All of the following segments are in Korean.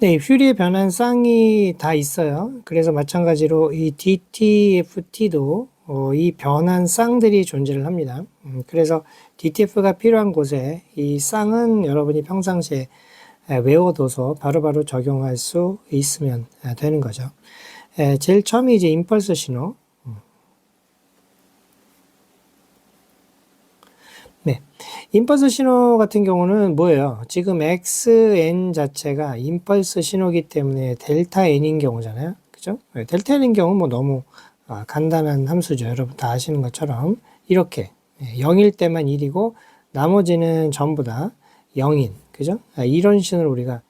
네, 퓨리에 변한 쌍이 다 있어요. 그래서 마찬가지로 이 DTFT도 이 변한 쌍들이 존재를 합니다. 그래서 DTF가 필요한 곳에 이 쌍은 여러분이 평상시에 외워둬서 바로바로 적용할 수 있으면 되는 거죠. 제일 처음이 이제 임펄스 신호. 네. 임펄스 신호 같은 경우는 뭐예요? 지금 XN 자체가 임펄스 신호기 때문에 델타 N인 경우잖아요. 그죠? 델타 N인 경우 뭐 너무 간단한 함수죠. 여러분 다 아시는 것처럼 이렇게 0일 때만 1이고 나머지는 전부 다 0인. 그죠? 이런 신호를 우리가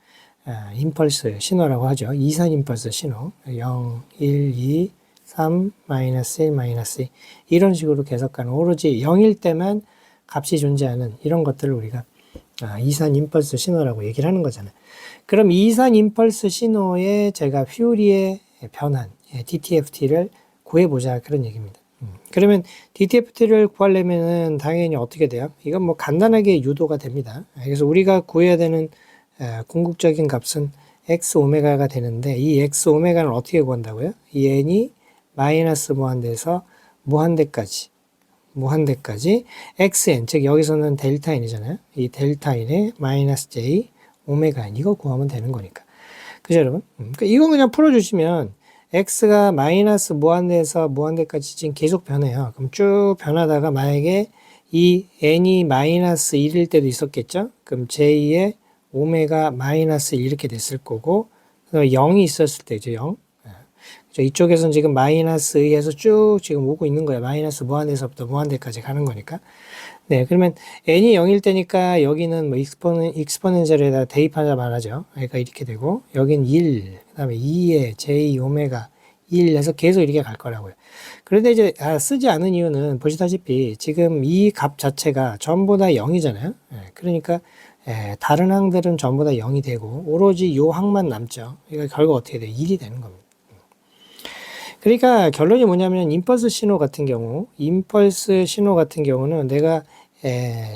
임펄스 신호라고 하죠. 이산 임펄스 신호. 0, 1, 2, 3, 마이너스 1, 마이너스 2. 이런 식으로 계속 가는 오로지 0일 때만 값이 존재하는 이런 것들을 우리가 이산 임펄스 신호라고 얘기를 하는 거잖아요. 그럼 이산 임펄스 신호에 제가 퓨리의 변환, DTFT를 구해보자 그런 얘기입니다. 그러면 DTFT를 구하려면 당연히 어떻게 돼요? 이건 뭐 간단하게 유도가 됩니다. 그래서 우리가 구해야 되는 궁극적인 값은 x 오메가가 되는데 이 x 오메가는 어떻게 구한다고요? 이 n이 마이너스 무한대에서 무한대까지 xn, 즉 여기서는 델타 n이잖아요. 이 델타 n의 마이너스 j 오메가 n 이거 구하면 되는 거니까. 그죠 여러분? 그러니까 이거 그냥 풀어주시면 x가 마이너스 무한대에서 무한대까지 지금 계속 변해요. 그럼 쭉 변하다가 만약에 이 n이 마이너스 1일 때도 있었겠죠? 그럼 j의 오메가 마이너스 1 이렇게 됐을 거고 0이 있었을 때죠. 0. 이쪽에서는 지금 마이너스 2에서 쭉 지금 오고 있는 거예요. 마이너스 무한대에서부터 무한대까지 가는 거니까. 네, 그러면 n이 0일 때니까 여기는 뭐 익스포넨셜에다 대입하자 말하죠. 그러니까 이렇게 되고 여긴 1, 그 다음에 2에 j 오메가 1 해서 계속 이렇게 갈 거라고요. 그런데 이제 쓰지 않은 이유는 보시다시피 지금 이 값 자체가 전부 다 0이잖아요. 그러니까 다른 항들은 전부 다 0이 되고 오로지 이 항만 남죠. 그러니까 결국 어떻게 돼요? 1이 되는 겁니다. 그러니까 결론이 뭐냐면 임펄스 신호 같은 경우는 내가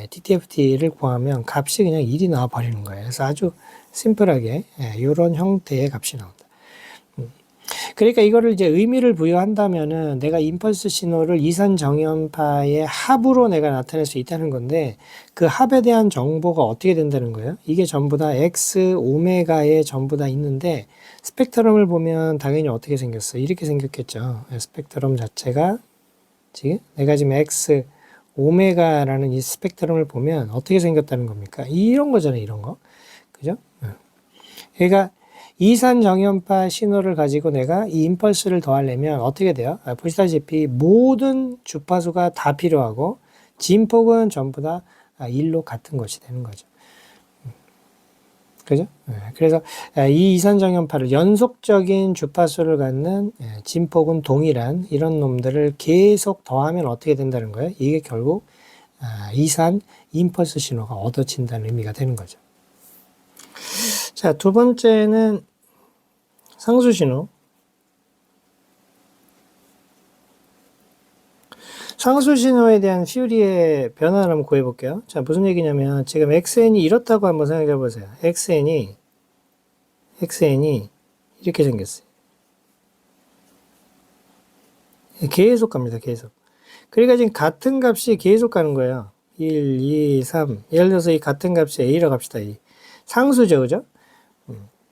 DTFT를 구하면 값이 그냥 1이 나와 버리는 거예요. 그래서 아주 심플하게 이런 형태의 값이 나온다. 그러니까 이거를 이제 의미를 부여한다면은 내가 임펄스 신호를 이산 정연파의 합으로 내가 나타낼 수 있다는 건데 그 합에 대한 정보가 어떻게 된다는 거예요? 이게 전부 다 x 오메가에 전부 다 있는데 스펙트럼을 보면 당연히 어떻게 생겼어? 이렇게 생겼겠죠. 스펙트럼 자체가 지금 내가 지금 x 오메가라는 이 스펙트럼을 보면 어떻게 생겼다는 겁니까? 이런 거잖아요. 이런 거. 그죠? 그러니까 이산 정연파 신호를 가지고 내가 이 임펄스를 더하려면 어떻게 돼요? 보시다시피 모든 주파수가 다 필요하고 진폭은 전부 다 1로 같은 것이 되는 거죠. 그죠? 그래서 이 이산 정연파를 연속적인 주파수를 갖는 진폭은 동일한 이런 놈들을 계속 더하면 어떻게 된다는 거예요? 이게 결국 이산 임펄스 신호가 얻어진다는 의미가 되는 거죠. 자, 두 번째는 상수신호. 상수신호에 대한 퓨리의 변화를 한번 구해볼게요. 자, 무슨 얘기냐면, 지금 xn이 이렇다고 한번 생각해 보세요. xn이 이렇게 생겼어요. 계속 갑니다, 계속. 그러니까 지금 같은 값이 계속 가는 거예요. 1, 2, 3. 예를 들어서 이 같은 값이 a라고 합시다. 이 상수죠, 그죠?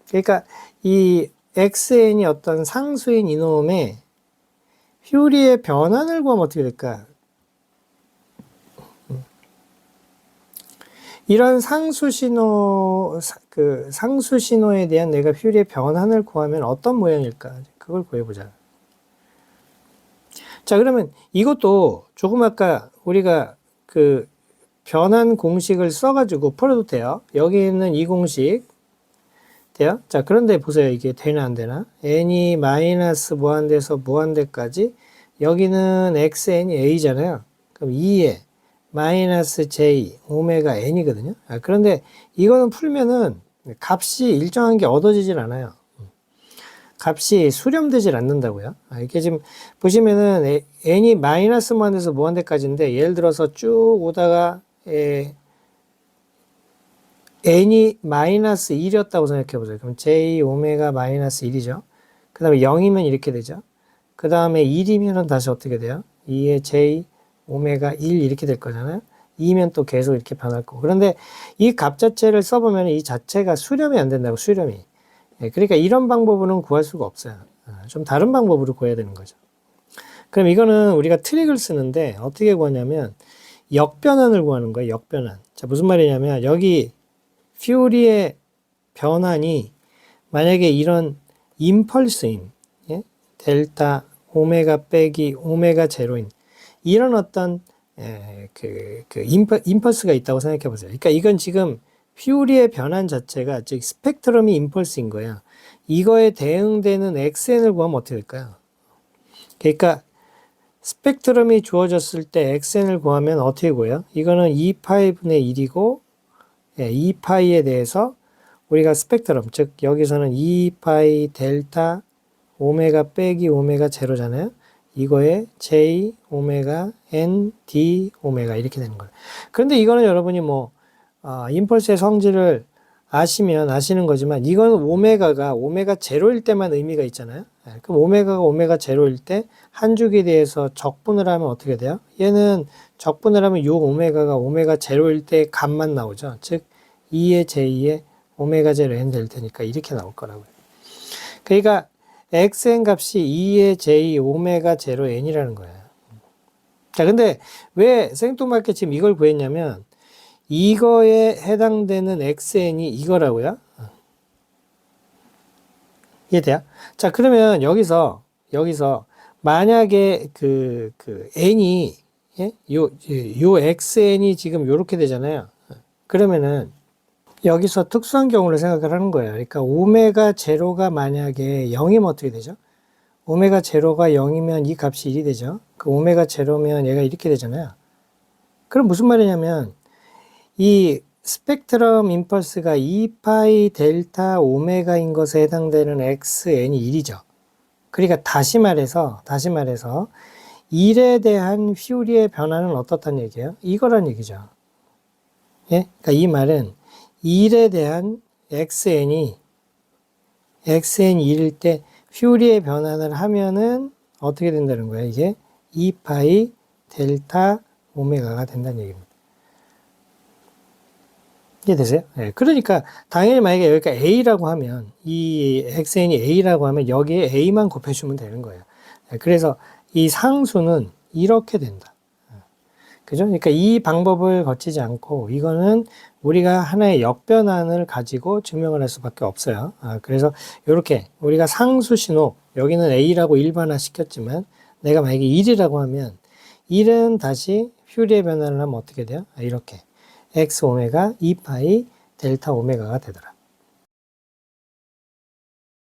그러니까 이 xn이 어떤 상수인 이놈의 퓨리의 변환을 구하면 어떻게 될까? 이런 상수신호에 대한 내가 퓨리의 변환을 구하면 어떤 모양일까? 그걸 구해보자. 자, 그러면 이것도 조금 아까 우리가 그 변환 공식을 써가지고 풀어도 돼요. 여기 있는 이 공식 돼요? 자, 그런데 보세요. 이게 되나 안 되나? n이 마이너스 무한대에서 무한대까지 여기는 xn이 a잖아요. 그럼 2에 마이너스 j 오메가 n이거든요. 그런데 이거는 풀면은 값이 일정한 게 얻어지질 않아요. 값이 수렴되질 않는다고요. 이렇게 지금 보시면은 n이 마이너스 무한대에서 무한대까지인데 예를 들어서 쭉 오다가 n이 마이너스 1이었다고 생각해 보세요. 그럼 j 오메가 마이너스 1이죠. 그 다음에 0이면 이렇게 되죠. 그 다음에 1이면 다시 어떻게 돼요? 2의 j 오메가 1 이렇게 될 거잖아요. 2면 또 계속 이렇게 변할 거고. 그런데 이 값 자체를 써보면 이 자체가 수렴이 안 된다고, 수렴이. 예, 그러니까 이런 방법으로는 구할 수가 없어요. 좀 다른 방법으로 구해야 되는 거죠. 그럼 이거는 우리가 트릭을 쓰는데 어떻게 구하냐면 역변환을 구하는 거예요. 역변환. 자, 무슨 말이냐면 여기 퓨리의 변환이 만약에 이런 임펄스인, 예? 델타 오메가 빼기 오메가 제로인 이런 어떤 임펄스가 있다고 생각해 보세요. 그러니까 이건 지금 퓨리의 변환 자체가 즉 스펙트럼이 임펄스인 거야. 이거에 대응되는 xn을 구하면 어떻게 될까요? 그러니까 스펙트럼이 주어졌을 때 xn을 구하면 어떻게 구해요? 이거는 2파이분의 1이고 2파이에 대해서 우리가 스펙트럼, 즉 여기서는 2파이 델타 오메가 빼기 오메가 제로잖아요. 이거에 j 오메가 n d 오메가 이렇게 되는 거예요. 그런데 이거는 여러분이 임펄스의 성질을 아시면 아시는 거지만 이거는 오메가가 오메가 제로일 때만 의미가 있잖아요. 그럼 오메가가 오메가 제로일 때 한 축에 대해서 적분을 하면 어떻게 돼요? 얘는 적분을 하면 요 오메가가 오메가 제로일 때 값만 나오죠. 즉 2의 j의 오메가 제로 n 될 테니까 이렇게 나올 거라고요. 그러니까 xn 값이 2의 j 오메가 제로 n이라는 거예요. 자, 근데 왜 생뚱맞게 지금 이걸 구했냐면 이거에 해당되는 xn이 이거라고요. 이해돼요? 자, 그러면 여기서 만약에 n이 요 xn이 지금 요렇게 되잖아요. 그러면은 여기서 특수한 경우를 생각을 하는 거예요. 그러니까 오메가 제로가 만약에 0이면 어떻게 되죠? 오메가 제로가 0이면 이 값이 1이 되죠. 그 오메가 제로면 얘가 이렇게 되잖아요. 그럼 무슨 말이냐면 이 스펙트럼 임펄스가 2파이 델타 오메가인 것에 해당되는 xn이 1이죠. 그러니까 다시 말해서 1에 대한 퓨리의 변화는 어떻다는 얘기예요? 이거란 얘기죠. 예? 그러니까 이 말은 1에 대한 xn이 1일 때 퓨리의 변환을 하면은 어떻게 된다는 거예요? 이게 2파이 델타 오메가가 된다는 얘기입니다. 이해되세요? 네, 그러니까 당연히 만약에 여기가 A라고 하면 이 xn이 A라고 하면 여기에 A만 곱해주면 되는 거예요. 네, 그래서 이 상수는 이렇게 된다. 그죠? 그러니까 이 방법을 거치지 않고 이거는 우리가 하나의 역변환을 가지고 증명을 할 수밖에 없어요. 그래서 이렇게 우리가 상수 신호 여기는 A라고 일반화 시켰지만 내가 만약에 1이라고 하면 1은 다시 퓨리의 변환을 하면 어떻게 돼요? 이렇게 x 오메가 2파이 델타 오메가가 되더라.